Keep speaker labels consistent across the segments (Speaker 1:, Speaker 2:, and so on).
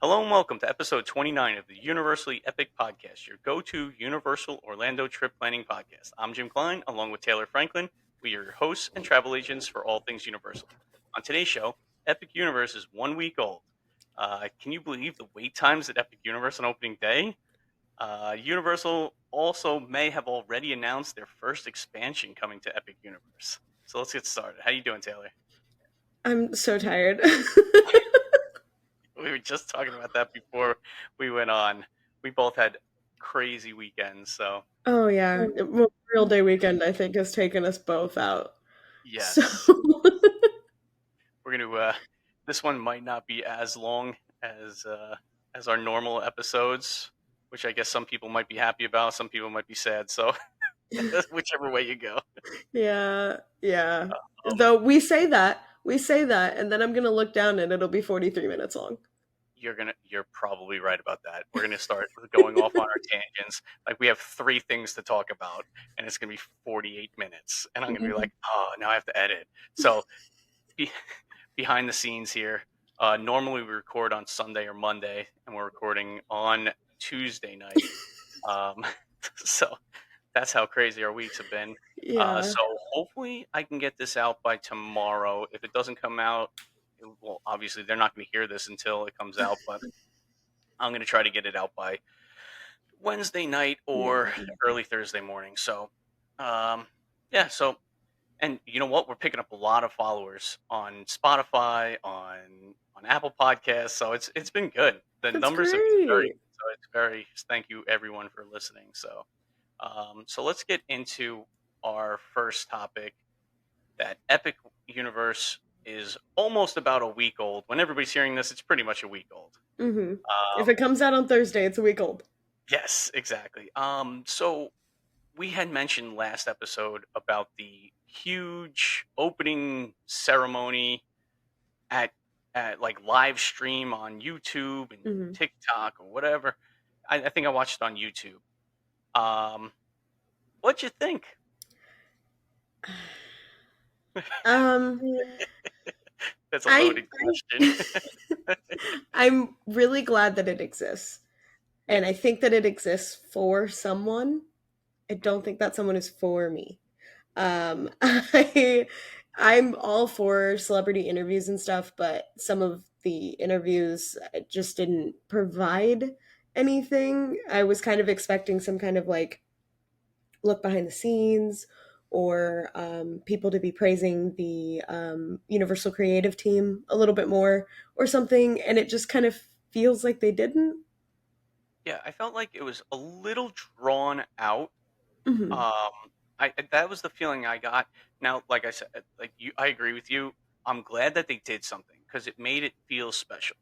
Speaker 1: Hello and welcome to episode 29 of the Universally Epic Podcast, your go-to Universal Orlando trip planning podcast. I'm Jim Klein, along with Taylor Franklin. We are your hosts and travel agents for all things Universal. On today's show, Epic Universe is 1 week old. Can you believe the wait times at Epic Universe on opening day? Universal also may have already announced their first expansion coming to Epic Universe. So let's get started. How you doing, Taylor?
Speaker 2: I'm so tired.
Speaker 1: We were just talking about that before we went on. We both had crazy weekends, so
Speaker 2: Oh yeah, Memorial Day weekend I think has taken us both out. So
Speaker 1: yes, we're gonna. This one might not be as long as our normal episodes, which I guess some people might be happy about, some people might be sad. So whichever way you go,
Speaker 2: yeah.
Speaker 1: um,
Speaker 2: Though we say that, and then I'm gonna look down and it'll be 43 minutes long.
Speaker 1: you're probably right about that. We're gonna start going off on our tangents. Like we have three things to talk about, and it's gonna be 48 minutes, and I'm gonna be
Speaker 2: Mhm.
Speaker 1: like, oh, now I have to edit. So. Be, behind the scenes here. Normally we record on Sunday or Monday, and we're recording on Tuesday night. Um, so that's how crazy our weeks have been.
Speaker 2: Yeah.
Speaker 1: So hopefully I can get this out by tomorrow. If it doesn't come out, well, obviously they're not going to hear this until it comes out, but I'm going to try to get it out by Wednesday night or
Speaker 2: Yeah.
Speaker 1: early Thursday morning. So, yeah. So and you know what? We're picking up a lot of followers on Spotify, on Apple Podcasts. So it's been good. The
Speaker 2: That's
Speaker 1: numbers have been very
Speaker 2: great.
Speaker 1: good. So it's very thank you everyone for listening. So so let's get into our first topic. That Epic Universe is almost about a week old. When everybody's hearing this, it's pretty much a week old.
Speaker 2: If
Speaker 1: Um,
Speaker 2: it comes out on Thursday, it's a week old.
Speaker 1: yes, exactly. So we had mentioned last episode about the huge opening ceremony at like live stream on YouTube and
Speaker 2: hmm
Speaker 1: TikTok or whatever. I think I watched it on YouTube. Um, what'd you think?
Speaker 2: Um,
Speaker 1: That's a
Speaker 2: I
Speaker 1: loaded question.
Speaker 2: I'm really glad that it exists,
Speaker 1: Yeah.
Speaker 2: and I think that it exists for someone. I don't think that someone is for me. I I'm all for celebrity interviews and stuff, but some of the interviews just didn't provide anything. I was kind of expecting some kind of like look behind the scenes or people to be praising the Universal Creative team a little bit more or something, and it just kind of feels like they didn't.
Speaker 1: Yeah, I felt like it was a little drawn out.
Speaker 2: hmm
Speaker 1: Um, I that was the feeling I got. Now, like I said, like you, I agree with you. I'm glad that they did something because it made it feel special.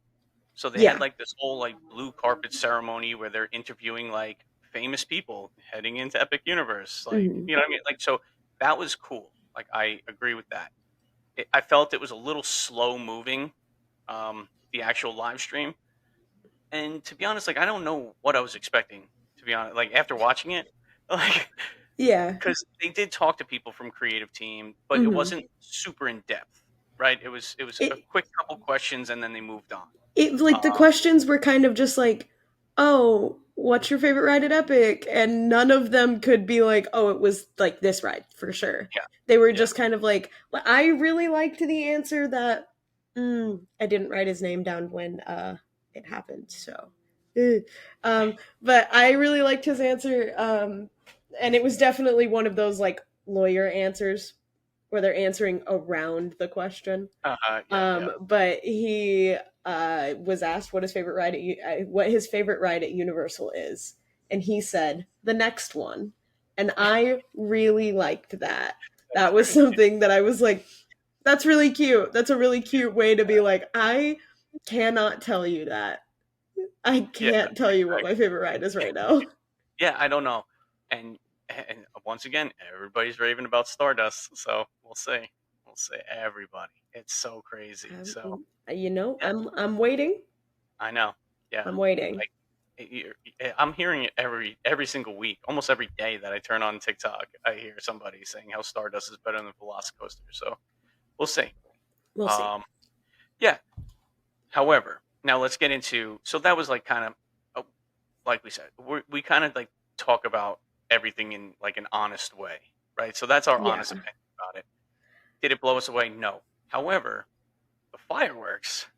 Speaker 1: So they had
Speaker 2: Yeah.
Speaker 1: like this whole like blue carpet ceremony where they're interviewing like famous people heading into Epic Universe. Like,
Speaker 2: hmm
Speaker 1: you know what I mean? Like, so that was cool. Like, I agree with that. I felt it was a little slow moving, the actual live stream. And to be honest, like, I don't know what I was expecting, to be honest. Like, after watching it, like,
Speaker 2: Yeah.
Speaker 1: because they did talk to people from creative team, but it
Speaker 2: hmm
Speaker 1: wasn't super in depth, right? It was a
Speaker 2: It
Speaker 1: quick couple questions and then they moved on.
Speaker 2: it like the
Speaker 1: Um,
Speaker 2: questions were kind of just like, "Oh, what's your favorite ride at Epic?" And none of them could be like, "Oh, it was like this ride for sure."
Speaker 1: yeah,
Speaker 2: They were
Speaker 1: yeah.
Speaker 2: just kind of like, well, I really liked the answer that I didn't write his name down when it happened. So, eh. But I really liked his answer, and it was definitely one of those like lawyer answers where they're answering around the question.
Speaker 1: Yeah, yeah.
Speaker 2: But he was asked what his favorite ride what his favorite ride at Universal is, and he said the next one, and I really liked that.
Speaker 1: That's
Speaker 2: That was
Speaker 1: very cute.
Speaker 2: something that I was like, "That's really cute. That's a really cute way to be like, I cannot tell you that. I
Speaker 1: Yeah,
Speaker 2: can't tell you what my favorite ride is right now."
Speaker 1: yeah. I don't know, and once again, everybody's raving about Stardust, so we'll see. We'll see. Everybody, it's so crazy. So yeah,
Speaker 2: I'm waiting.
Speaker 1: I know. Yeah,
Speaker 2: I'm waiting.
Speaker 1: like I'm hearing it every single week, almost every day that I turn on TikTok. I hear somebody saying how Stardust is better than Velocicoaster. So we'll see.
Speaker 2: We'll see.
Speaker 1: Um, yeah. However, Now let's get into. So that was like kind of, like we said, we kind of like talk about everything in like an honest way, right? So that's our
Speaker 2: Yeah.
Speaker 1: honest opinion about it. Did it blow us away? No. However, the fireworks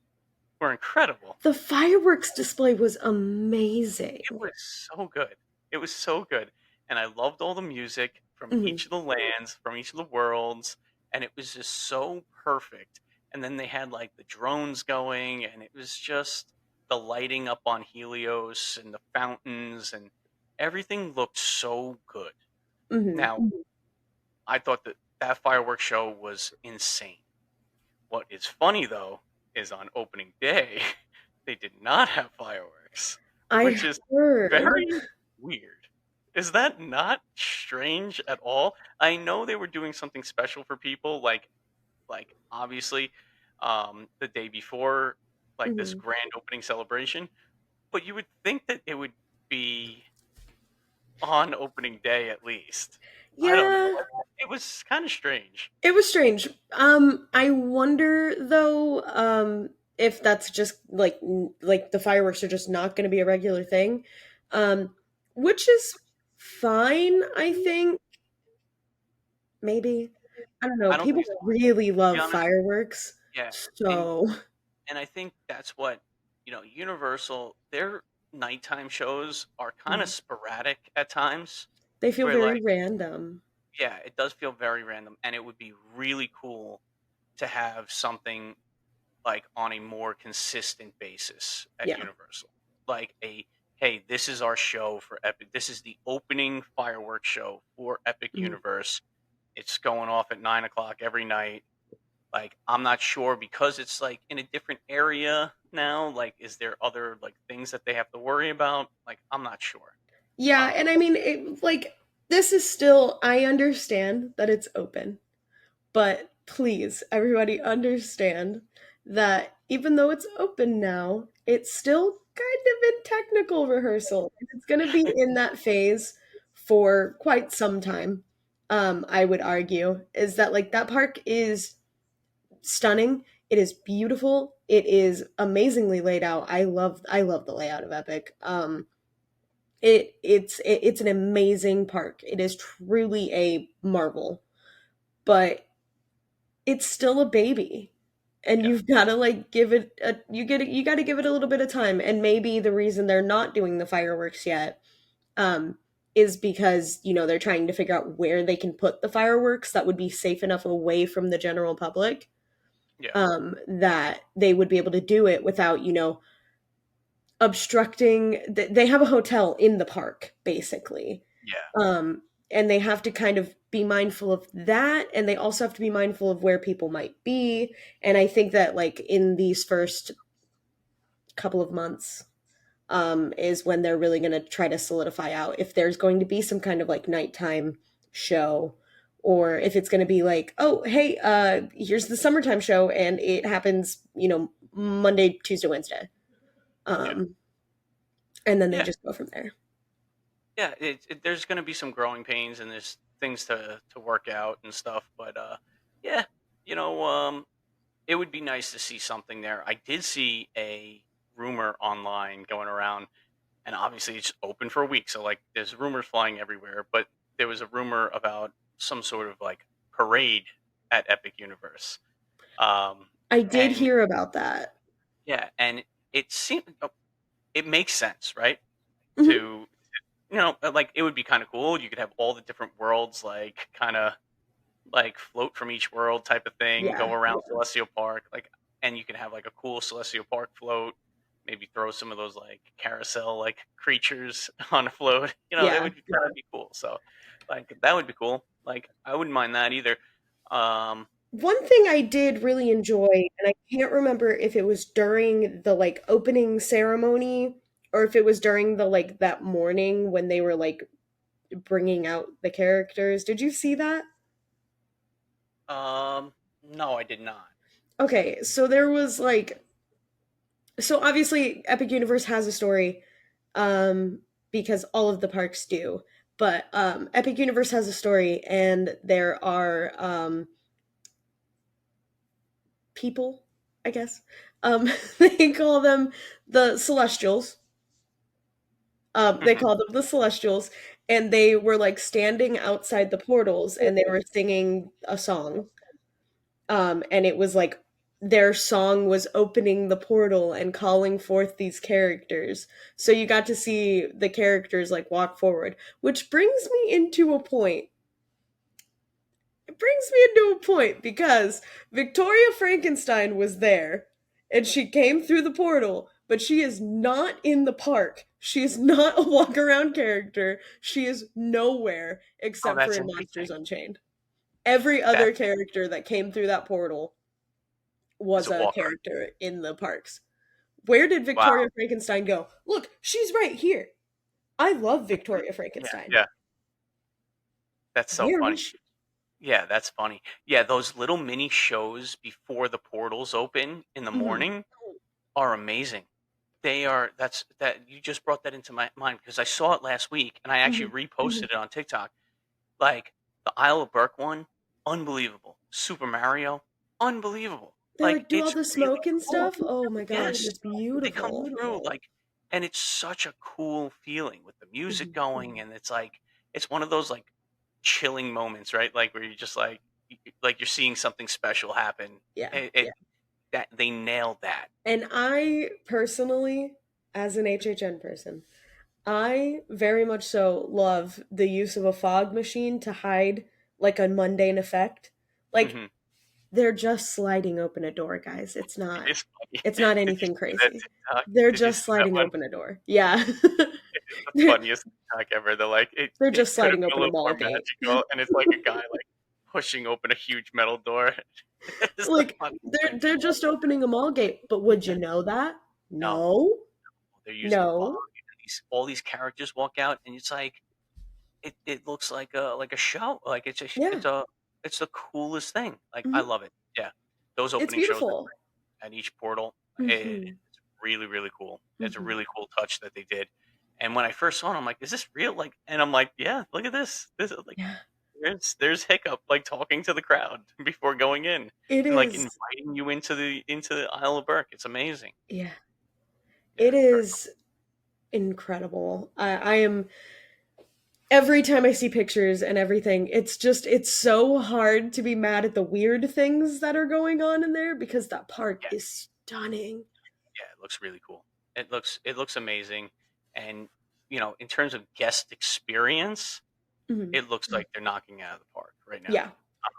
Speaker 1: were incredible.
Speaker 2: The fireworks display was
Speaker 1: It
Speaker 2: amazing.
Speaker 1: was so good. It was so good. And I loved all the music from
Speaker 2: Mhm.
Speaker 1: each of the lands, from each of the worlds, and it was just so perfect. And then they had like the drones going, and it was just the lighting up on Helios and the fountains, and everything looked so good.
Speaker 2: Mhm.
Speaker 1: Now, I thought that that fireworks show was insane. What is funny though is on opening day, they did not have fireworks,
Speaker 2: I
Speaker 1: which is
Speaker 2: heard.
Speaker 1: very weird. Is that not strange at all? I know they were doing something special for people, like obviously, the day before, like this
Speaker 2: Mhm.
Speaker 1: grand opening celebration. But you would think that it would be on opening day at least. I don't know.
Speaker 2: Yeah,
Speaker 1: It was kind of strange.
Speaker 2: it was strange. I wonder though, if that's just like like the fireworks are just not going to be a regular thing, um, which is fine. I think maybe I don't know.
Speaker 1: I don't
Speaker 2: People
Speaker 1: think so.
Speaker 2: really
Speaker 1: To be
Speaker 2: love
Speaker 1: honest,
Speaker 2: fireworks,
Speaker 1: yeah. And
Speaker 2: so
Speaker 1: and I think that's what, Universal, their nighttime shows are kind of sporadic at times,
Speaker 2: they feel
Speaker 1: where
Speaker 2: very
Speaker 1: like,
Speaker 2: random.
Speaker 1: yeah, it does feel very random, and it would be really cool to have something like on a more consistent basis at
Speaker 2: Yeah.
Speaker 1: Universal. Like hey, this is our show for Epic. This is the opening fireworks show for Epic
Speaker 2: Mhm.
Speaker 1: Universe. It's going off at 9 o'clock every night. Like, I'm not sure because it's like in a different area now. Like, is there other like things that they have to worry about? Like, I'm not sure.
Speaker 2: Yeah, and
Speaker 1: Um,
Speaker 2: I mean, this is still. I understand that it's open. But please, everybody understand that even though it's open now, it's still kind of in technical rehearsal. And it's going to be in that phase for quite some time. I would argue is that like that park is stunning. It is beautiful. It is amazingly laid out. I love the layout of Epic. It's an amazing park. It is truly a marvel. But it's still a baby, and
Speaker 1: yeah,
Speaker 2: you've got to like give it a you got to give it a little bit of time. And maybe the reason they're not doing the fireworks yet um is because they're trying to figure out where they can put the fireworks that would be safe enough away from the general public,
Speaker 1: yeah,
Speaker 2: that they would be able to do it without obstructing. They have a hotel in the park basically,
Speaker 1: yeah,
Speaker 2: um and they have to kind of be mindful of that, and they also have to be mindful of where people might be. And I think that like in these first couple of months is when they're really going to try to solidify out if there's going to be some kind of like nighttime show, or if it's going to be like, oh hey, here's the summertime show and it happens Monday, Tuesday, Wednesday,
Speaker 1: yeah,
Speaker 2: um and then they
Speaker 1: yeah,
Speaker 2: just go from there.
Speaker 1: yeah. There's going to be some growing pains and there's things to work out and stuff. But yeah, you know, it would be nice to see something there. I did see a rumor online going around, and obviously it's open for a week, so like there's rumors flying everywhere. But there was a rumor about some sort of like parade at Epic Universe, um,
Speaker 2: I did
Speaker 1: and
Speaker 2: hear about that.
Speaker 1: yeah, and it seemed, it makes sense, right?
Speaker 2: Mhm.
Speaker 1: To, like, it would be kind of cool. You could have all the different worlds, like kind of like float from each world type of thing,
Speaker 2: Yeah.
Speaker 1: go around Celestial Park, like, and you can have like a cool Celestial Park float. Maybe throw some of those like carousel like creatures on a float. That
Speaker 2: Yeah.
Speaker 1: would kind of be cool. So, like, that would be cool. Like, I wouldn't mind that either. Um,
Speaker 2: One thing I did really enjoy, and I can't remember if it was during the like opening ceremony or if it was during the like that morning when they were like bringing out the characters. Did you see that?
Speaker 1: no, I did not.
Speaker 2: Okay, so there was like, so obviously Epic Universe has a story, because all of the parks do. But Epic Universe has a story, and there are people, I guess, Um, they call them the Celestials. They
Speaker 1: Mhm.
Speaker 2: called them the Celestials, and they were like standing outside the portals, and they were singing a song. And it was like their song was opening the portal and calling forth these characters. So you got to see the characters like walk forward, which brings me into a point. It brings me into a point because Victoria Frankenstein was there and she came through the portal, but she is not in the park. She is not a walk around character. She is nowhere
Speaker 1: Oh,
Speaker 2: except for
Speaker 1: that's
Speaker 2: in Monsters
Speaker 1: interesting.
Speaker 2: Unchained. Every
Speaker 1: That
Speaker 2: other character that came through that portal
Speaker 1: is
Speaker 2: was
Speaker 1: a
Speaker 2: a
Speaker 1: walker.
Speaker 2: character in the parks. Where did
Speaker 1: Wow.
Speaker 2: Victoria Frankenstein go? Look, she's right here. I love Victoria
Speaker 1: Yeah,
Speaker 2: Frankenstein.
Speaker 1: yeah. That's so
Speaker 2: Where
Speaker 1: funny.
Speaker 2: is she?
Speaker 1: Yeah, that's funny. Yeah, those little mini shows before the portals open in the
Speaker 2: Mhm.
Speaker 1: morning are amazing. They are that you just brought that into my mind because I saw it last week and I actually
Speaker 2: Mhm.
Speaker 1: reposted it on TikTok. Like the Isle of Berk one, unbelievable. Super Mario, unbelievable.
Speaker 2: They
Speaker 1: Like
Speaker 2: like do all
Speaker 1: it's
Speaker 2: the
Speaker 1: really
Speaker 2: smoke and
Speaker 1: cool.
Speaker 2: stuff. Oh my gosh,
Speaker 1: Yes,
Speaker 2: it's
Speaker 1: they come
Speaker 2: beautiful.
Speaker 1: through like, and it's such a cool feeling with the music
Speaker 2: Mhm.
Speaker 1: going, and it's like it's one of those like chilling moments, right? Like where you're just like like you're seeing something special happen.
Speaker 2: Yeah,
Speaker 1: It
Speaker 2: yeah.
Speaker 1: that they nailed that.
Speaker 2: And I personally, as an HHN person, I very much so love the use of a fog machine to hide like a mundane effect. Like
Speaker 1: Hmm.
Speaker 2: they're just sliding open a door, guys.
Speaker 1: It is funny.
Speaker 2: It's not
Speaker 1: Did you
Speaker 2: anything
Speaker 1: see that
Speaker 2: crazy.
Speaker 1: TikTok?
Speaker 2: They're
Speaker 1: Did you
Speaker 2: just
Speaker 1: see that
Speaker 2: sliding
Speaker 1: one?
Speaker 2: open a door. Yeah.
Speaker 1: It's the
Speaker 2: they're
Speaker 1: funniest TikTok ever. They're like,
Speaker 2: they're
Speaker 1: it
Speaker 2: just
Speaker 1: could have
Speaker 2: sliding
Speaker 1: been a
Speaker 2: open a
Speaker 1: little
Speaker 2: mall
Speaker 1: more
Speaker 2: gate.
Speaker 1: magical, and it's like a guy like pushing open a huge metal door. It's the
Speaker 2: Like
Speaker 1: funniest thing.
Speaker 2: they're just opening a mall gate, but would you know that?
Speaker 1: No,
Speaker 2: No.
Speaker 1: they're using fog,
Speaker 2: No.
Speaker 1: and all these characters walk out, and it's like it looks like a show. Like
Speaker 2: Yeah.
Speaker 1: it's the coolest thing. Like I
Speaker 2: Mhm.
Speaker 1: love it. Yeah, those
Speaker 2: It's
Speaker 1: opening shows
Speaker 2: beautiful.
Speaker 1: at each portal,
Speaker 2: Mhm.
Speaker 1: it's really cool. It's a
Speaker 2: Mhm.
Speaker 1: really cool touch that they did. And when I first saw it, I'm like, "Is this real?" Like, and I'm like, "Yeah, look at this. This is like
Speaker 2: Yeah.
Speaker 1: there's Hiccup like talking to the crowd before going in
Speaker 2: It
Speaker 1: and like
Speaker 2: is.
Speaker 1: inviting you into the Isle of Berk. It's amazing.
Speaker 2: Yeah.
Speaker 1: Yeah,
Speaker 2: It
Speaker 1: it's very
Speaker 2: is incredible. I am every time I see pictures and everything, it's so hard to be mad at the weird things that are going on in there because that park
Speaker 1: yeah,
Speaker 2: is stunning.
Speaker 1: yeah. It looks really cool. It looks amazing, and in terms of guest experience,
Speaker 2: Mhm.
Speaker 1: it looks like they're knocking it out of the park right now.
Speaker 2: Yeah.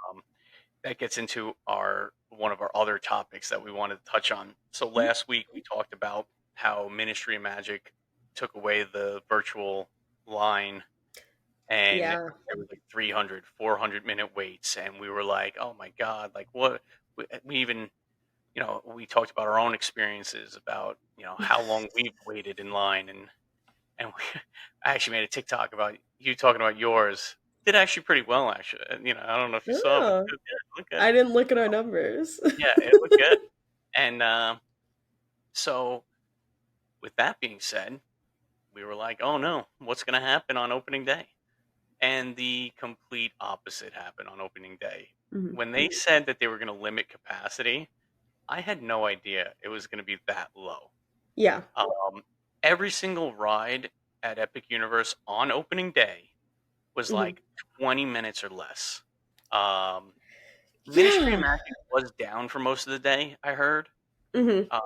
Speaker 1: Um, that gets into our one of our other topics that we wanted to touch on. So
Speaker 2: Mhm.
Speaker 1: last week we talked about how Ministry of Magic took away the virtual line and
Speaker 2: Yeah.
Speaker 1: there was like 300, 400 minute waits and we were like, "Oh my god, like what?" We even, we talked about our own experiences about, how long we've waited in line and I actually made a TikTok about you talking about yours. Did actually pretty well actually. I don't know if you saw it, but
Speaker 2: Oh,
Speaker 1: it looked good.
Speaker 2: I didn't look at our numbers.
Speaker 1: Yeah, it looked good. And so, with that being said, we were like, "Oh no, what's going to happen on opening day?" And the complete opposite happened on opening day.
Speaker 2: Mhm.
Speaker 1: When they said that they were going to limit capacity, I had no idea it was going to be that low.
Speaker 2: Yeah.
Speaker 1: Um, every single ride at Epic Universe on opening day was
Speaker 2: Mhm.
Speaker 1: like 20 minutes or less. Um, Ministry of
Speaker 2: Yeah.
Speaker 1: Magic was down for most of the day, I heard.
Speaker 2: Mhm.
Speaker 1: Uh,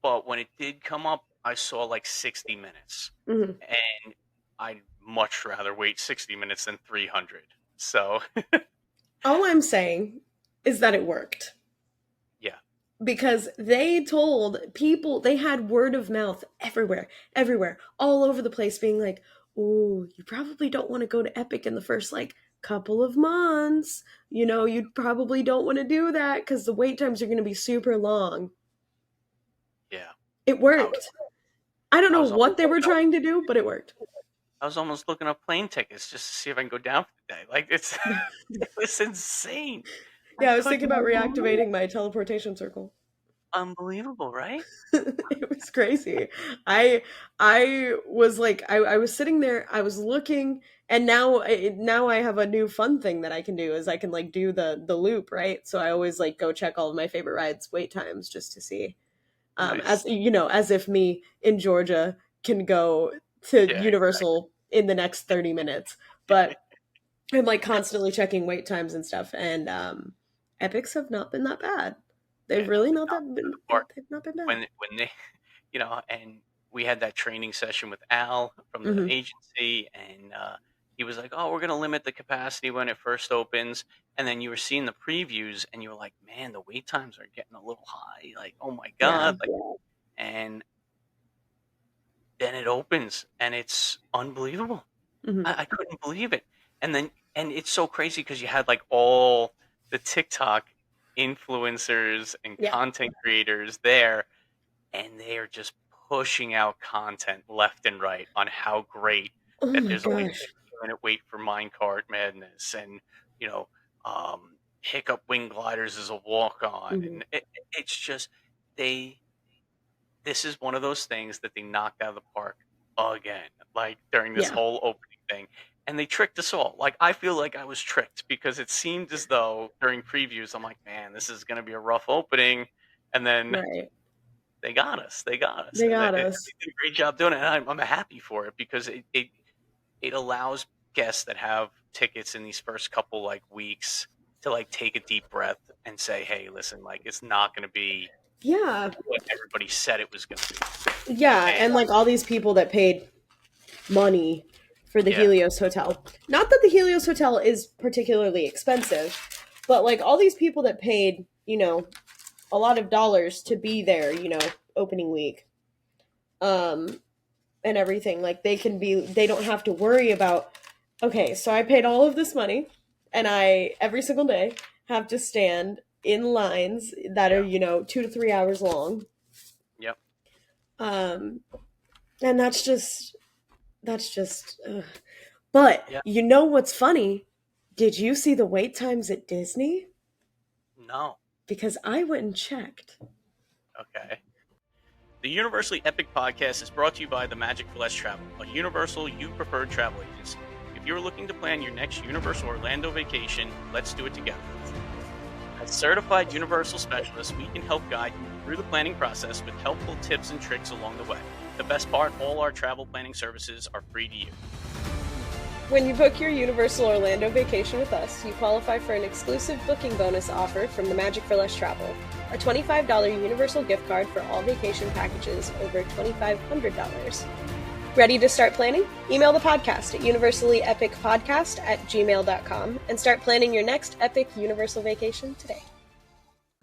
Speaker 1: but when it did come up, I saw like 60 minutes.
Speaker 2: Mhm.
Speaker 1: And I'd much rather wait 60 minutes than 300. So,
Speaker 2: All I'm saying is that it worked.
Speaker 1: yeah,
Speaker 2: Because they told people, they had word of mouth everywhere, everywhere, all over the place, being like, "Ooh, you probably don't want to go to Epic in the first like couple of months. You probably don't want to do that because the wait times are going to be super long."
Speaker 1: yeah.
Speaker 2: It
Speaker 1: I was
Speaker 2: worked. I don't
Speaker 1: I
Speaker 2: know
Speaker 1: was almost
Speaker 2: what they were trying to do, but it worked.
Speaker 1: I was almost looking up plane tickets just to see if I can go down for the day. Like it's it was insane. I
Speaker 2: Yeah, I was thinking
Speaker 1: couldn't
Speaker 2: about
Speaker 1: believe
Speaker 2: reactivating my teleportation circle.
Speaker 1: Unbelievable, right?
Speaker 2: It was crazy. I I was like I was sitting there, I was looking, and now I have a new fun thing that I can do is I can like do the loop, right? So I always like go check all of my favorite rides wait times just to see. As
Speaker 1: Nice.
Speaker 2: you know, as if me in Georgia can go to
Speaker 1: Yeah,
Speaker 2: Universal in the next 30 minutes. But I'm like constantly checking wait times and stuff, and epics have not been that bad. They've
Speaker 1: yeah. No,
Speaker 2: really
Speaker 1: they
Speaker 2: not
Speaker 1: knocked
Speaker 2: that
Speaker 1: it out of
Speaker 2: been
Speaker 1: the park
Speaker 2: they've not been bad.
Speaker 1: when they, and we had that training session with Al from the
Speaker 2: Hmm.
Speaker 1: agency, and he was like, "Oh, we're gonna limit the capacity when it first opens." And then you were seeing the previews, and you were like, "Man, the wait times are getting a little high. Like, oh my
Speaker 2: Yeah.
Speaker 1: god!" Like, and then it opens, and it's unbelievable.
Speaker 2: Hmm.
Speaker 1: I couldn't believe it. And it's so crazy because you had like all the TikTok influencers and
Speaker 2: Yeah.
Speaker 1: content creators there, and they are just pushing out content left and right on how great
Speaker 2: Oh
Speaker 1: that
Speaker 2: my
Speaker 1: there's only a
Speaker 2: gosh.
Speaker 1: 15-minute wait for Minecart Madness, and you know, Hiccup Wing Gliders is a walk on,
Speaker 2: Hmm.
Speaker 1: and it's just they this is one of those things that they knocked out of the park again, like during this
Speaker 2: Yeah.
Speaker 1: whole opening thing. And they tricked us all. Like, I feel like I was tricked because it seemed as though during previews, I'm like, man, this is going to be a rough opening. And then
Speaker 2: Right.
Speaker 1: they got us. They got us.
Speaker 2: They
Speaker 1: And
Speaker 2: got
Speaker 1: they
Speaker 2: us.
Speaker 1: did a great job doing it. And I'm happy for it because it allows guests that have tickets in these first couple like weeks to like take a deep breath and say, hey, listen, like it's not going to be
Speaker 2: Yeah.
Speaker 1: what everybody said it was going to be.
Speaker 2: Yeah.
Speaker 1: And
Speaker 2: And like all these people that paid money for the
Speaker 1: yeah,
Speaker 2: Helios Hotel. Not that the Helios Hotel is particularly expensive, but like all these people that paid, a lot of dollars to be there, opening week. Um and everything. Like they don't have to worry about, okay, so I paid all of this money and I every single day have to stand in lines that are,
Speaker 1: yeah,
Speaker 2: 2 to 3 hours long.
Speaker 1: yep,
Speaker 2: Um and that's just ugh. But
Speaker 1: yeah.
Speaker 2: you know what's funny? Did you see the wait times at Disney?
Speaker 1: No,
Speaker 2: Because I went and checked.
Speaker 1: okay. The Universally Epic Podcast is brought to you by the Magic for Less Travel, a Universal you preferred travel agency. If you're looking to plan your next Universal Orlando vacation, let's do it together. As certified Universal specialists, we can help guide you through the planning process with helpful tips and tricks along the way. The best part, all our travel planning services are free to you.
Speaker 2: When you book your Universal Orlando vacation with us, you qualify for an exclusive booking bonus offer from the Magic for Less Travel, a $25 Universal gift card for all vacation packages over $2,500. Ready to start planning? Email the podcast at universallyepicpodcast@gmail.com and start planning your next epic Universal vacation today.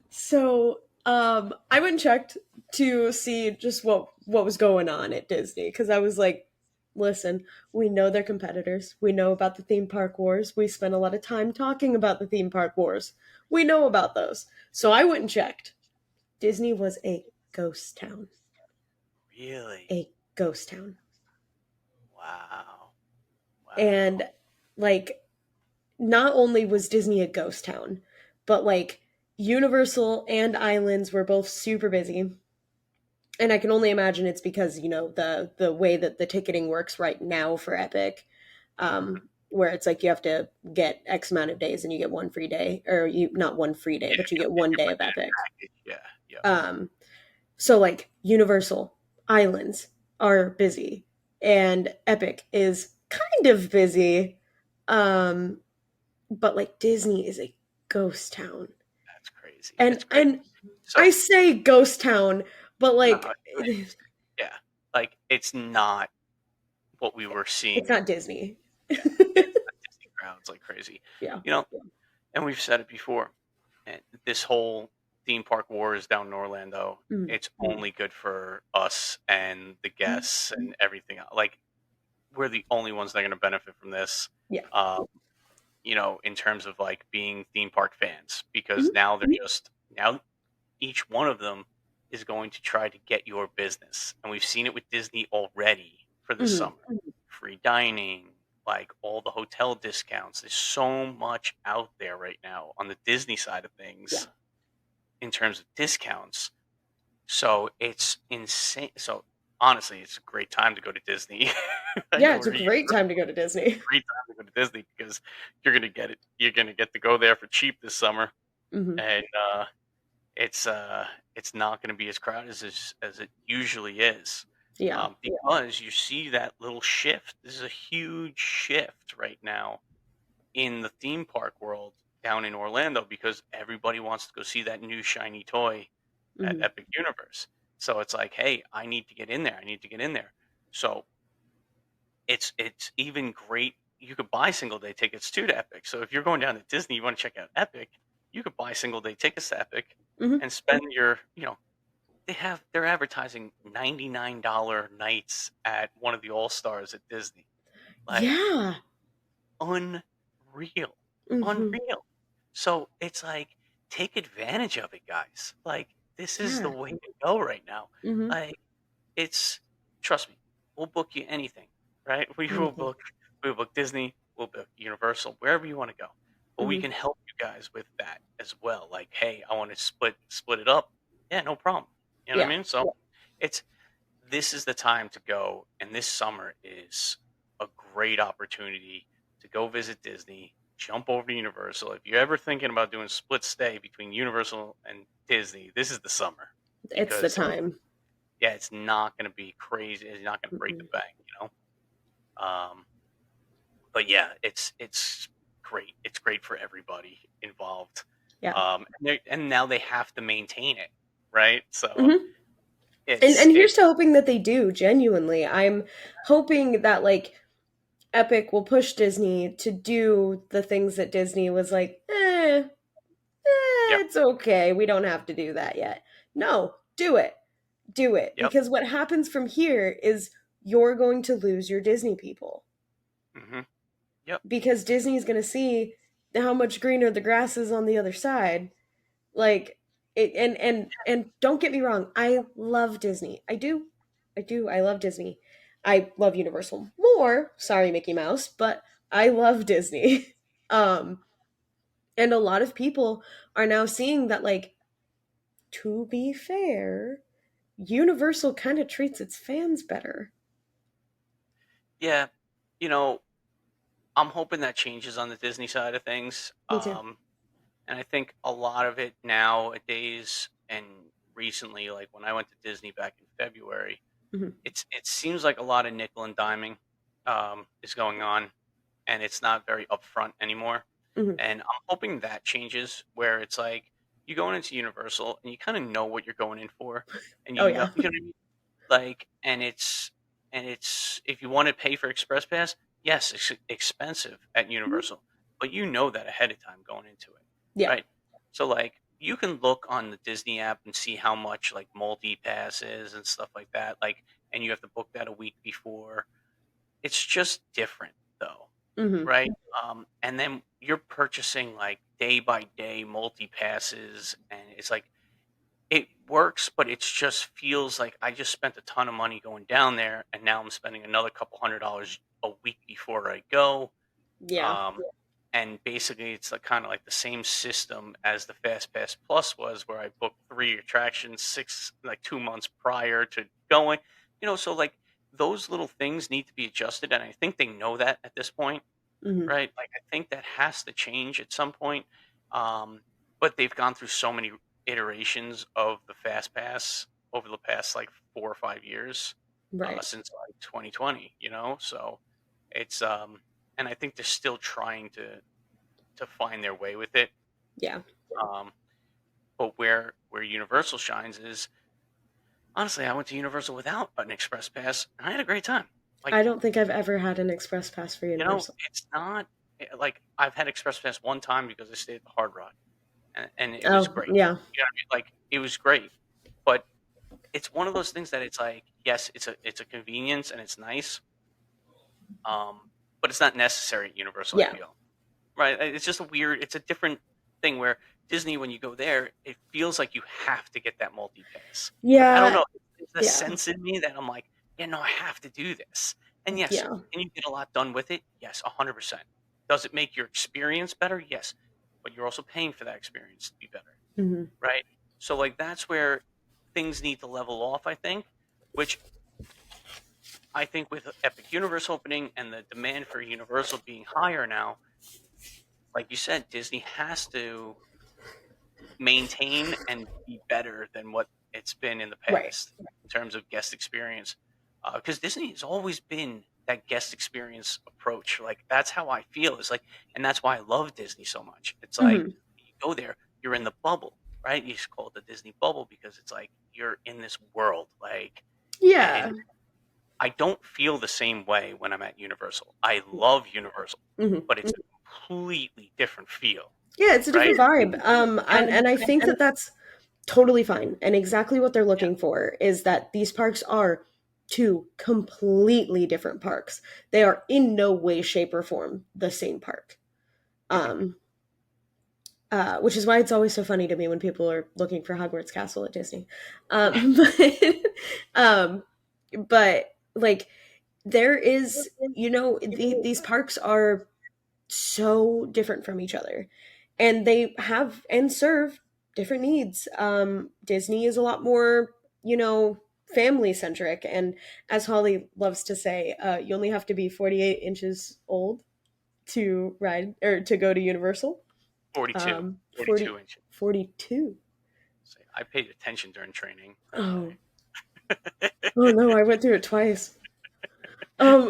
Speaker 2: So, I went and checked to see just what was going on at Disney because I was like, listen, we know they're competitors. We know about the theme park wars. We spent a lot of time talking about the theme park wars. We know about those. So I went and checked. Disney was a ghost town.
Speaker 1: Really?
Speaker 2: A ghost town.
Speaker 1: Wow.
Speaker 2: And
Speaker 1: Wow.
Speaker 2: like not only was Disney a ghost town, but like Universal and Islands were both super busy. And I can only imagine it's because the way that the ticketing works right now for Epic,
Speaker 1: Mm-hmm.
Speaker 2: where it's like you have to get X amount of days and you get one free day, or you not one free day,
Speaker 1: Yeah,
Speaker 2: but you
Speaker 1: you have
Speaker 2: get
Speaker 1: to get
Speaker 2: one
Speaker 1: your
Speaker 2: day of
Speaker 1: one-day
Speaker 2: Epic.
Speaker 1: package. Yeah, yep.
Speaker 2: Um, so like Universal Islands are busy, and Epic is kind of busy, um, but like Disney is a ghost town,
Speaker 1: That's crazy.
Speaker 2: and
Speaker 1: It's crazy.
Speaker 2: and
Speaker 1: So,
Speaker 2: I say ghost town, but
Speaker 1: no,
Speaker 2: like
Speaker 1: yeah, like it's not what we were
Speaker 2: it's
Speaker 1: seeing.
Speaker 2: not Disney.
Speaker 1: Yeah, it's not Disney crowds like crazy.
Speaker 2: Yeah.
Speaker 1: You know, and we've said it before. And this whole theme park wars down in Orlando,
Speaker 2: Mm.
Speaker 1: it's only good for us and the guests and everything else. Like we're the only ones that are going to benefit from this.
Speaker 2: Yeah.
Speaker 1: Um, in terms of like being theme park fans, because
Speaker 2: Mhm.
Speaker 1: now now each one of them is going to try to get your business. And we've seen it with Disney already for this
Speaker 2: Mhm.
Speaker 1: summer. Free dining, like all the hotel discounts. There's so much out there right now on the Disney side of
Speaker 2: Yeah.
Speaker 1: things in terms of discounts. So it's insane. So honestly, it's a great time to go to Disney.
Speaker 2: Yeah, it's a
Speaker 1: Or
Speaker 2: great time to go to Disney.
Speaker 1: great time to go to Disney because you're gonna get it. You're gonna get to go there for cheap this summer,
Speaker 2: Hmm.
Speaker 1: and it's it's not gonna be as crowded as it usually is,
Speaker 2: Yeah.
Speaker 1: because you see that little shift. This is a huge shift right now in the theme park world down in Orlando because everybody wants to go see that new shiny toy at
Speaker 2: Hmm.
Speaker 1: Epic Universe. So it's like, hey, I need to get in there. I need to get in there. So it's even great. You could buy single day tickets too to Epic. So if you're going down to Disney, you want to check out Epic, you could buy single day tickets to Epic
Speaker 2: Hmm.
Speaker 1: and spend your, they're advertising $99 nights at one of the All Stars at Disney. Like,
Speaker 2: Yeah.
Speaker 1: unreal.
Speaker 2: Hmm.
Speaker 1: Unreal. So it's like, take advantage of it, guys. Like, this is the
Speaker 2: Yeah.
Speaker 1: way to go right now.
Speaker 2: Hmm.
Speaker 1: Like, it's trust me, we'll book you anything, right?
Speaker 2: Anything.
Speaker 1: We will book Disney, we'll book Universal, wherever you want to go. But we
Speaker 2: Hmm.
Speaker 1: can help you guys with that as well. Like, hey, I want to split it up. Yeah, no problem. You know what I
Speaker 2: Yeah.
Speaker 1: mean? So it's this is the time to go, and this summer is a great opportunity to go visit Disney, jump over to Universal. If you're ever thinking about doing split stay between Universal and Disney, this is the summer
Speaker 2: It's the
Speaker 1: because
Speaker 2: time.
Speaker 1: yeah, it's not going to be crazy. It's not going to break the
Speaker 2: Mm-mm.
Speaker 1: bank, but yeah, it's great. It's great for everybody involved.
Speaker 2: Yeah.
Speaker 1: And now they have to maintain it, right? So
Speaker 2: Hmm. And
Speaker 1: it's
Speaker 2: and
Speaker 1: it.
Speaker 2: here's to hoping that they do, genuinely. I'm hoping that like Epic will push Disney to do the things that Disney was like,
Speaker 1: Yep,
Speaker 2: it's okay. We don't have to do that yet. No, do it. Do it.
Speaker 1: yep,
Speaker 2: Because what happens from here is you're going to lose your Disney people.
Speaker 1: hmm yep,
Speaker 2: Because Disney's going to see how much greener the grass is on the other side. Like it, and don't get me wrong, I love Disney. I do. I do. I love Disney. I love Universal more. Sorry, Mickey Mouse, but I love Disney. um and a lot of people are now seeing that, like, to be fair, Universal kind of treats its fans better.
Speaker 1: yeah. You know, I'm hoping that changes on the Disney side of things.
Speaker 2: Me too.
Speaker 1: And I think a lot of it nowadays and recently, like when I went to Disney back in February,
Speaker 2: Hmm.
Speaker 1: it seems like a lot of nickel and diming is going on, and it's not very upfront anymore.
Speaker 2: Hmm.
Speaker 1: And I'm hoping that changes where it's like you going into Universal and you kind of know what you're going in for, and
Speaker 2: Oh
Speaker 1: you know
Speaker 2: yeah.
Speaker 1: you know what I mean? Like, and it's if you want to pay for Express Pass, yes, it's expensive at
Speaker 2: Mhm.
Speaker 1: Universal, but you know that ahead of time going into it,
Speaker 2: Yeah.
Speaker 1: right? So like you can look on the Disney app and see how much like multi pass is and stuff like that. Like, and you have to book that a week before. It's just different though,
Speaker 2: Hmm.
Speaker 1: right? And then you're purchasing like day by day multi passes, and it's like it works, but it just feels like I just spent a ton of money going down there, and now I'm spending another couple $100 a week before I go.
Speaker 2: Yeah.
Speaker 1: Um, and basically, it's like kind of like the same system as the Fast Pass Plus was, where I booked 3 attractions 2 months prior to going. So like those little things need to be adjusted, and I think they know that at this point,
Speaker 2: Hmm.
Speaker 1: right? Like I think that has to change at some point. Um, but they've gone through so many iterations of the Fast Pass over the past like 4 or 5 years,
Speaker 2: Right.
Speaker 1: since like 2020. So it's and I think they're still trying to find their way with it.
Speaker 2: Yeah.
Speaker 1: Um, but where Universal shines is honestly, I went to Universal without an Express Pass, and I had a great time. Like,
Speaker 2: I don't think I've ever had an express pass for Universal.
Speaker 1: it's not like I've had Express Pass one time because I stayed at the Hard Rock, and it was
Speaker 2: Oh,
Speaker 1: great.
Speaker 2: yeah.
Speaker 1: You know what I mean? Like it was great, but it's one of those things that it's like, yes, it's a convenience and it's nice, um, but it's not necessary at Universal. I
Speaker 2: Yeah.
Speaker 1: feel right. It's just it's a different thing where Disney, when you go there, it feels like you have to get that multi pass. Like I don't
Speaker 2: Yeah.
Speaker 1: know, there's a
Speaker 2: Yeah.
Speaker 1: sense in me that I'm like, yeah, no, I have to do this. And yes,
Speaker 2: Yeah.
Speaker 1: can you get a lot done with it? Yes, 100%. Does it make your experience better? Yes, but you're also paying for that experience to be better,
Speaker 2: Hmm.
Speaker 1: right? So like that's where. things need to level off, I think, which I think with Epic Universe opening and the demand for Universal being higher now, like you said, Disney has to maintain and be better than what it's been in the
Speaker 2: Right.
Speaker 1: past in terms of guest experience. Because Disney has always been that guest experience approach. Like that's how I feel. Is like, and that's why I love Disney so much. It's like
Speaker 2: Hmm.
Speaker 1: you go there, you're in the bubble, right? You just call it the Disney bubble because it's like you're in this world. Like, and
Speaker 2: Yeah.
Speaker 1: I don't feel the same way when I'm at Universal. I love Universal,
Speaker 2: Hmm.
Speaker 1: but it's a completely different feel,
Speaker 2: Yeah, it's a
Speaker 1: right?
Speaker 2: different vibe.
Speaker 1: Yeah,
Speaker 2: And I think that that's totally fine. And exactly what they're
Speaker 1: yeah.
Speaker 2: looking for is that these parks are two completely different parks. They are in no way, shape, or form the same park.
Speaker 1: Mhm.
Speaker 2: Um, which is why it's always so funny to me when people are looking for Hogwarts Castle at Disney. But, um, but like there is, these parks are so different from each other, and they have and serve different needs. Disney is a lot more, family centric, and as Holly loves to say, you only have to be 48 inches old to ride or to go to Universal.
Speaker 1: 42,
Speaker 2: 40,
Speaker 1: 42 inches.
Speaker 2: 42.
Speaker 1: So I paid attention during training.
Speaker 2: Oh, oh no, I went through it twice. Um,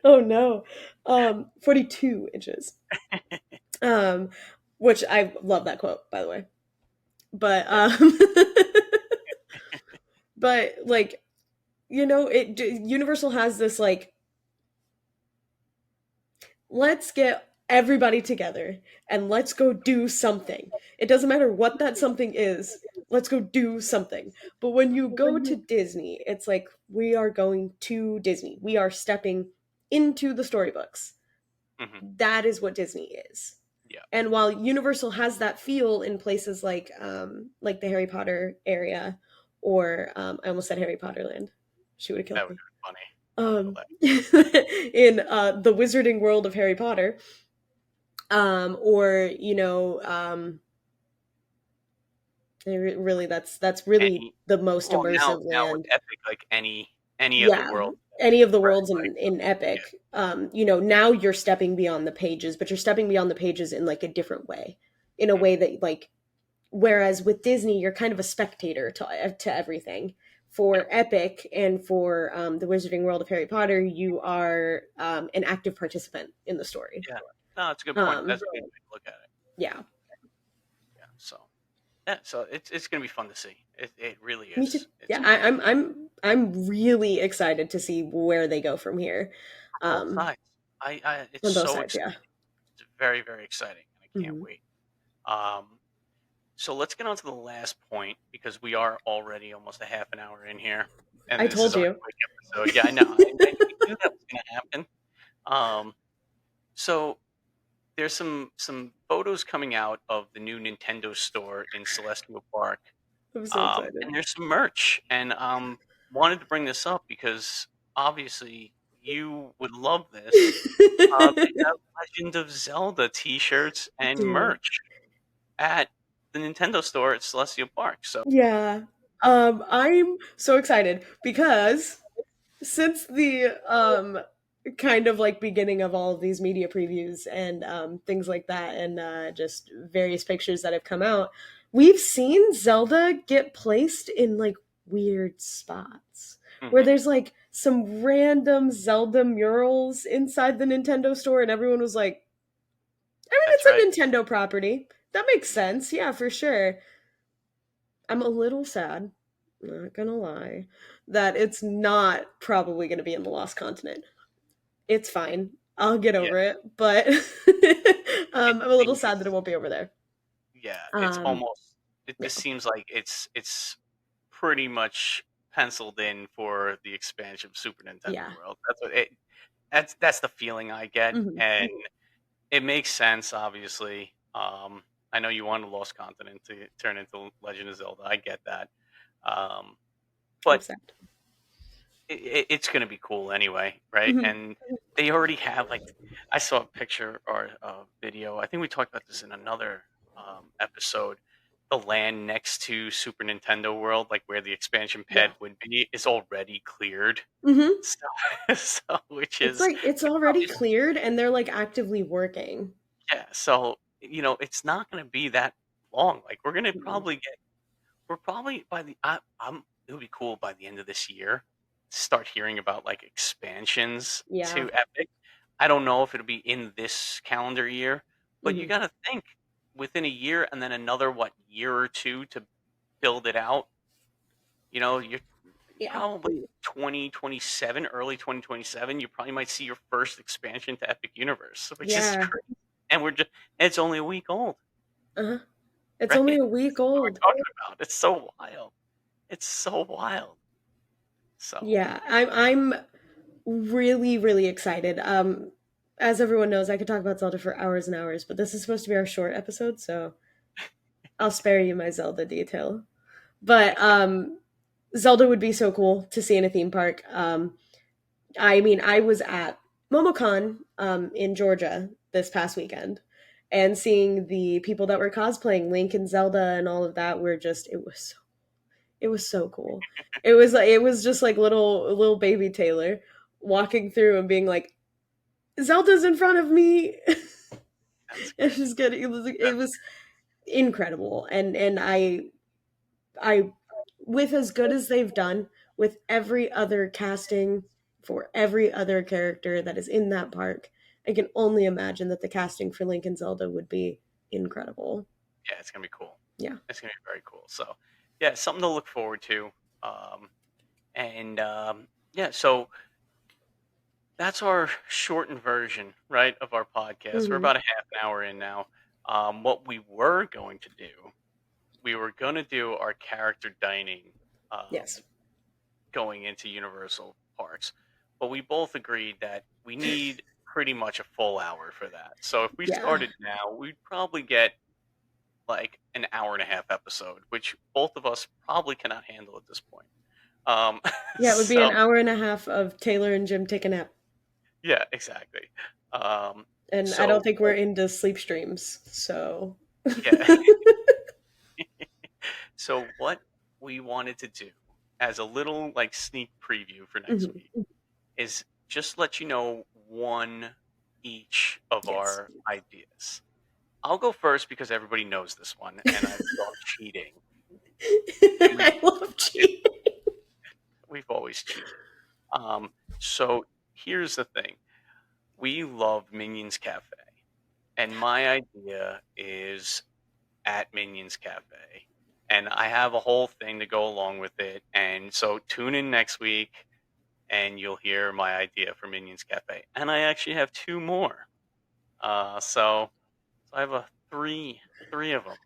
Speaker 2: oh no, 42 inches. Um, which I love that quote, by the way. But
Speaker 1: Yeah.
Speaker 2: but like Universal has this like, let's get everybody together and let's go do something. It doesn't matter what that something is. Let's go do something. But when you go to Disney, it's like we are going to Disney. We are stepping into the storybooks.
Speaker 1: Mhm.
Speaker 2: That is what Disney is.
Speaker 1: Yeah.
Speaker 2: And while Universal has that feel in places like the Harry Potter area, or I almost said Harry Potter Land. She would have
Speaker 1: That
Speaker 2: killed
Speaker 1: would
Speaker 2: me.
Speaker 1: have been funny. I would have laughed.
Speaker 2: In the Wizarding World of Harry Potter, or really that's really
Speaker 1: Any
Speaker 2: the most
Speaker 1: well,
Speaker 2: immersive
Speaker 1: now with
Speaker 2: land.
Speaker 1: Epic, like any of the
Speaker 2: Yeah,
Speaker 1: world,
Speaker 2: any of the
Speaker 1: right?
Speaker 2: worlds
Speaker 1: Like,
Speaker 2: in
Speaker 1: yeah.
Speaker 2: Epic, now you're stepping beyond the pages, but you're stepping beyond the pages in like a different way, in a way
Speaker 1: Mhm.
Speaker 2: that like, whereas with Disney, you're kind of a spectator to everything.
Speaker 1: Yeah.
Speaker 2: For Epic and for the Wizarding World of Harry Potter, you are an active participant in the story.
Speaker 1: Yeah. No, that's a good point.
Speaker 2: Um,
Speaker 1: That's a good way to look at it.
Speaker 2: yeah,
Speaker 1: Yeah. So yeah, so it's gonna be fun to see. It really
Speaker 2: me too.
Speaker 1: is. It's
Speaker 2: Yeah,
Speaker 1: gonna be
Speaker 2: I'm really excited to see where they go from here.
Speaker 1: both
Speaker 2: Um,
Speaker 1: sides. It's
Speaker 2: on both
Speaker 1: so
Speaker 2: sides,
Speaker 1: exciting.
Speaker 2: yeah.
Speaker 1: It's very, very exciting, and I can't
Speaker 2: Hmm.
Speaker 1: wait. Um, so let's get on to the last point because we are already almost a half an hour in here, and
Speaker 2: I
Speaker 1: this is
Speaker 2: told
Speaker 1: our
Speaker 2: you.
Speaker 1: quick episode. Yeah, I know. I knew that was going to happen. Um, so there's some photos coming out of the new Nintendo store in Celestial Park,
Speaker 2: I'm so excited.
Speaker 1: and there's some merch, and wanted to bring this up because obviously you would love this. They have Legend of Zelda T-shirts and
Speaker 2: Dude.
Speaker 1: merch at the Nintendo store at Celestial Park. So
Speaker 2: Yeah. I'm so excited because since the kind of like beginning of all of these media previews and things like that, and just various pictures that have come out, we've seen Zelda get placed in like weird spots where
Speaker 1: mhm,
Speaker 2: there's like some random Zelda murals inside the Nintendo store, and everyone was like, I mean,
Speaker 1: that's right.
Speaker 2: it's a Nintendo property. That makes
Speaker 1: Yeah,
Speaker 2: sense. Yeah, for sure. I'm a little sad, not gonna lie, that it's not probably gonna be in the Lost Continent. It's fine. I'll get
Speaker 1: yeah.
Speaker 2: over it, but
Speaker 1: It
Speaker 2: I'm a little sad that it
Speaker 1: seems,
Speaker 2: won't be over there.
Speaker 1: yeah. It's
Speaker 2: Um,
Speaker 1: almost.
Speaker 2: yeah,
Speaker 1: This seems like it's pretty much penciled in for the expansion of Super Nintendo
Speaker 2: yeah.
Speaker 1: World. That's the feeling I get,
Speaker 2: Hmm.
Speaker 1: and it makes sense. Obviously, I know you want a Lost Continent to turn into Legend of Zelda. I get that, um, but
Speaker 2: Upset.
Speaker 1: it's going to be cool anyway, right?
Speaker 2: Hmm.
Speaker 1: And they already have like I saw a picture or a video. I think we talked about this in another episode. the land next to Super Nintendo World, like where the expansion
Speaker 2: Yeah.
Speaker 1: pad would be, is already cleared.
Speaker 2: Mm-hmm.
Speaker 1: So, so which
Speaker 2: It's
Speaker 1: is
Speaker 2: like it's
Speaker 1: which
Speaker 2: already
Speaker 1: probably is,
Speaker 2: cleared and they're like actively working.
Speaker 1: yeah. So it's not going to be that long. Like
Speaker 2: Mhm.
Speaker 1: we're probably by the it'll be cool by the end of this year to start hearing about like expansions
Speaker 2: Yeah.
Speaker 1: to Epic. I don't know if it'll be in this calendar year, but you
Speaker 2: Hmm.
Speaker 1: got to think within a year and then another year or two to build it out. You're
Speaker 2: Yeah.
Speaker 1: probably 2027, early 2027. You probably might see your first expansion to Epic Universe, which is
Speaker 2: Yeah.
Speaker 1: crazy. And it's only a week old,
Speaker 2: Uh-huh. It's
Speaker 1: right?
Speaker 2: only
Speaker 1: That's
Speaker 2: a week
Speaker 1: what
Speaker 2: old.
Speaker 1: we're talking about. It's so wild. It's so wild. So,
Speaker 2: Yeah. I'm really, really excited. As everyone knows, I could talk about Zelda for hours and hours, but this is supposed to be our short episode, so I'll spare you my Zelda detail. But Zelda would be so cool to see in a theme park. I mean, I was at MomoCon in Georgia this past weekend, and seeing the people that were cosplaying Link and Zelda and all of that were just it was so cool. It was just like little baby Taylor walking through and being like, Zelda's in front of me.
Speaker 1: that's
Speaker 2: It's
Speaker 1: great.
Speaker 2: just good. It
Speaker 1: That's
Speaker 2: was incredible, and I with as good as they've done with every other casting for every other character that is in that park, I can only imagine that the casting for Link and Zelda would be incredible.
Speaker 1: Yeah, it's gonna be cool.
Speaker 2: Yeah.
Speaker 1: It's gonna be very cool. So, yeah, something to look forward to. Um, and yeah, so that's our shortened version, right, of our podcast. We're
Speaker 2: Hmm.
Speaker 1: about a half an hour in now. What we were going to do, we were going to do our character dining
Speaker 2: Yes.
Speaker 1: going into Universal Parks, but we both agreed that we need pretty much a full hour for that. So if we
Speaker 2: Yeah.
Speaker 1: started now, we'd probably get like an hour and a half episode, which both of us probably cannot handle at this point. Um,
Speaker 2: Yeah, it would be
Speaker 1: so
Speaker 2: an hour and a half of Taylor and Jim take a nap.
Speaker 1: yeah, exactly. Um,
Speaker 2: And I don't
Speaker 1: so
Speaker 2: think we're into sleep streams, so
Speaker 1: yeah, so what we wanted to do as a little like sneak preview for next
Speaker 2: Mhm.
Speaker 1: week is just let you know one each of
Speaker 2: Yes.
Speaker 1: our ideas. I'll go first because everybody knows this one, and I love cheating. We
Speaker 2: I love cheese.
Speaker 1: we've always cheated. So here's the thing: we love Minions Cafe, and my idea is at Minions Cafe, and I have a whole thing to go along with it. And so tune in next week, and you'll hear my idea for Minions Cafe. And I actually have two more. So I have three of them.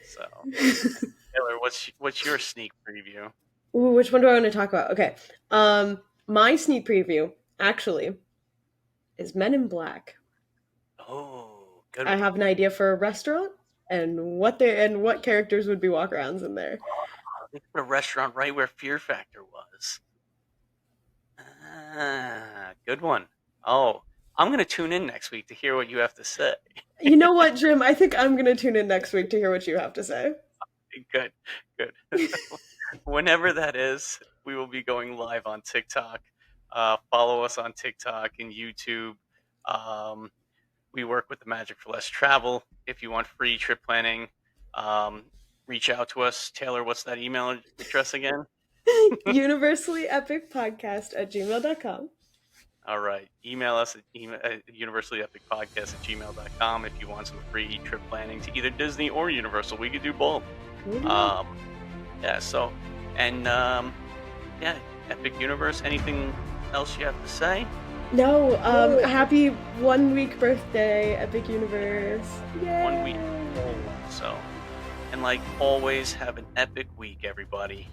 Speaker 1: So Taylor, what's your sneak preview?
Speaker 2: Ooh, which one do I want to talk about? Okay. My sneak preview actually is Men in Black.
Speaker 1: Oh, good
Speaker 2: I
Speaker 1: one.
Speaker 2: have an idea for a restaurant and what characters would be walkarounds in there.
Speaker 1: They put a restaurant right where Fear Factor was. Ah, good one. Oh, I'm gonna tune in next week to hear what you have to say.
Speaker 2: You know what, Jim? I think I'm gonna tune in next week to hear what you have to say.
Speaker 1: Good, good. Whenever that is, we will be going live on TikTok. Follow us on TikTok and YouTube. Um, we work with the Magic for Less Travel. If you want free trip planning, um, reach out to us. Taylor, what's that email address again?
Speaker 2: Universally Epic Podcast at gmail.com.
Speaker 1: All right. Email us at universallyepicpodcast@gmail.com if you want some free trip planning to either Disney or Universal. We could do both. Um, yeah, so, and yeah, Epic Universe. Anything else you have to say?
Speaker 2: No, happy 1 week birthday, Epic Universe.
Speaker 1: 1 week
Speaker 2: Yay!
Speaker 1: old. So, and like always, have an epic week, everybody.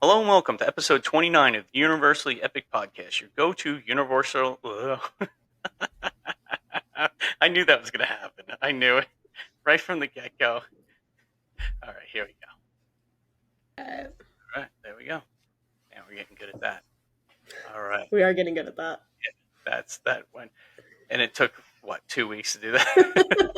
Speaker 1: Hello and welcome to episode 29 of the Universally Epic Podcast, your go-to Universal. I knew that was going to happen. I knew it right from the get-go. All right, here we go.
Speaker 2: Uh,
Speaker 1: All right, there we go. And we're getting good at that. All right.
Speaker 2: We are getting good at that.
Speaker 1: That's that one. And it took what, 2 weeks to do that?